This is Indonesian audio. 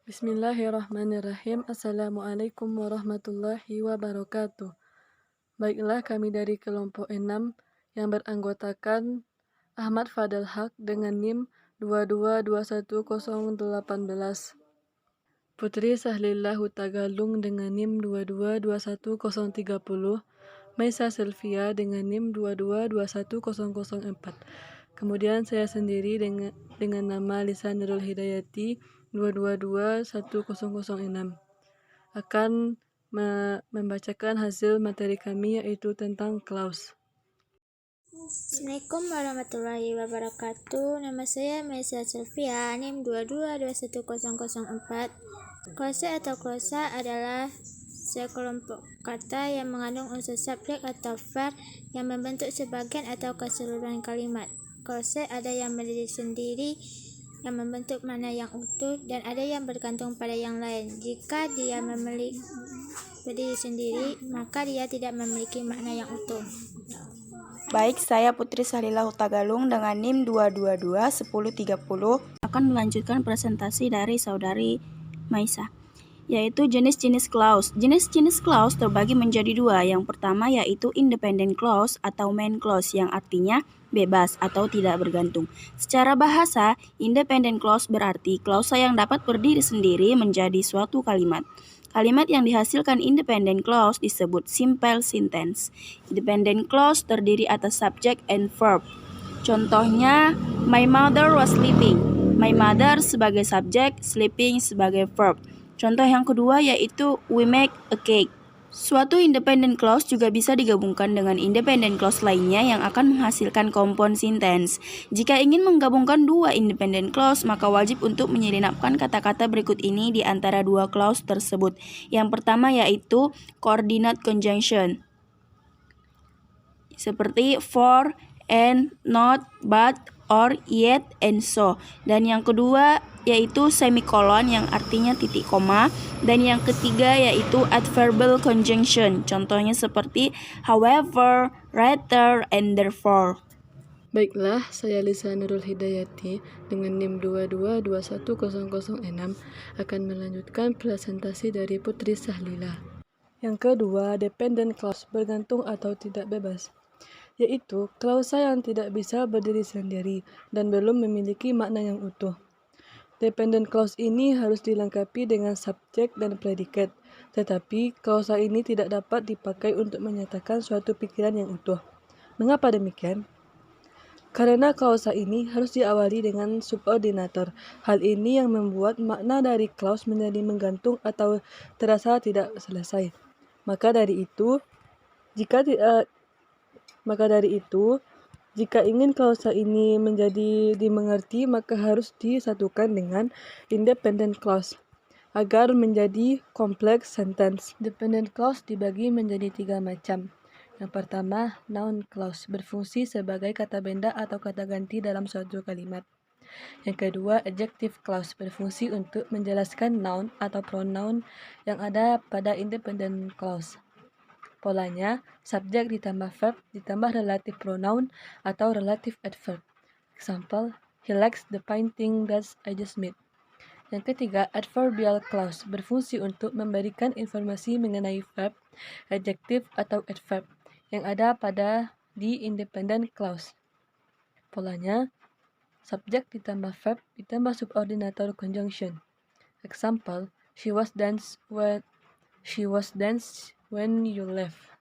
Bismillahirrahmanirrahim. Assalamualaikum warahmatullahi wabarakatuh. Baiklah, kami dari kelompok 6 yang beranggotakan Ahmad Fadal Haq dengan NIM 2221018. Putri Sahlillah Hutagalung dengan NIM 2221030. Maisa Sylvia dengan NIM 2221004. Kemudian saya sendiri dengan nama Lisa Nurul Hidayati 2221006 akan membacakan hasil materi kami, yaitu tentang clause. Assalamualaikum warahmatullahi wabarakatuh. Nama saya Maisa Sylvia, NIM 2211004. Clause atau klausa adalah sekelompok kata yang mengandung unsur subjek atau verb yang membentuk sebagian atau keseluruhan kalimat. Clause ada yang berdiri sendiri yang membentuk makna yang utuh dan ada yang bergantung pada yang lain. Jika dia berdiri sendiri, maka dia tidak memiliki makna yang utuh. Baik, saya Putri Sahlillah Hutagalung dengan NIM 2221030 akan melanjutkan presentasi dari saudari Maisa, yaitu jenis-jenis clause. Jenis-jenis clause terbagi menjadi dua. Yang pertama yaitu independent clause atau main clause yang artinya bebas atau tidak bergantung. Secara bahasa, independent clause berarti klausa yang dapat berdiri sendiri menjadi suatu kalimat. Kalimat yang dihasilkan independent clause disebut simple sentence. Independent clause terdiri atas subject and verb. Contohnya, my mother was sleeping. My mother sebagai subjek, sleeping sebagai verb. Contoh yang kedua yaitu we make a cake. Suatu independent clause juga bisa digabungkan dengan independent clause lainnya yang akan menghasilkan compound sentence. Jika ingin menggabungkan dua independent clause, maka wajib untuk menyelinapkan kata-kata berikut ini di antara dua clause tersebut. Yang pertama yaitu coordinate conjunction, seperti for, and, not, but, or, yet, and so. Dan yang kedua yaitu semicolon yang artinya titik koma. Dan yang ketiga yaitu adverbial conjunction. Contohnya seperti however, rather, and therefore. Baiklah, saya Lisa Nurul Hidayati dengan NIM 2221006 akan melanjutkan presentasi dari Putri Sahlillah. Yang kedua, dependent clause, bergantung atau tidak bebas, yaitu klausa yang tidak bisa berdiri sendiri dan belum memiliki makna yang utuh. Dependent clause ini harus dilengkapi dengan subjek dan predikat, tetapi klausa ini tidak dapat dipakai untuk menyatakan suatu pikiran yang utuh. Mengapa demikian? Karena klausa ini harus diawali dengan subordinator. Hal ini yang membuat makna dari clause menjadi menggantung atau terasa tidak selesai. Maka dari itu, jika ingin klausa ini menjadi dimengerti, maka harus disatukan dengan independent clause agar menjadi complex sentence. Dependent clause dibagi menjadi 3 macam. Yang pertama, noun clause, berfungsi sebagai kata benda atau kata ganti dalam suatu kalimat. Yang kedua, adjective clause, berfungsi untuk menjelaskan noun atau pronoun yang ada pada independent clause. Polanya, subjek ditambah verb ditambah relative pronoun atau relative adverb. Example, he likes the painting that I just made. Yang ketiga, adverbial clause, berfungsi untuk memberikan informasi mengenai verb, adjective atau adverb yang ada di independent clause. Polanya, subjek ditambah verb ditambah subordinator conjunction. Example, she was danced when you left.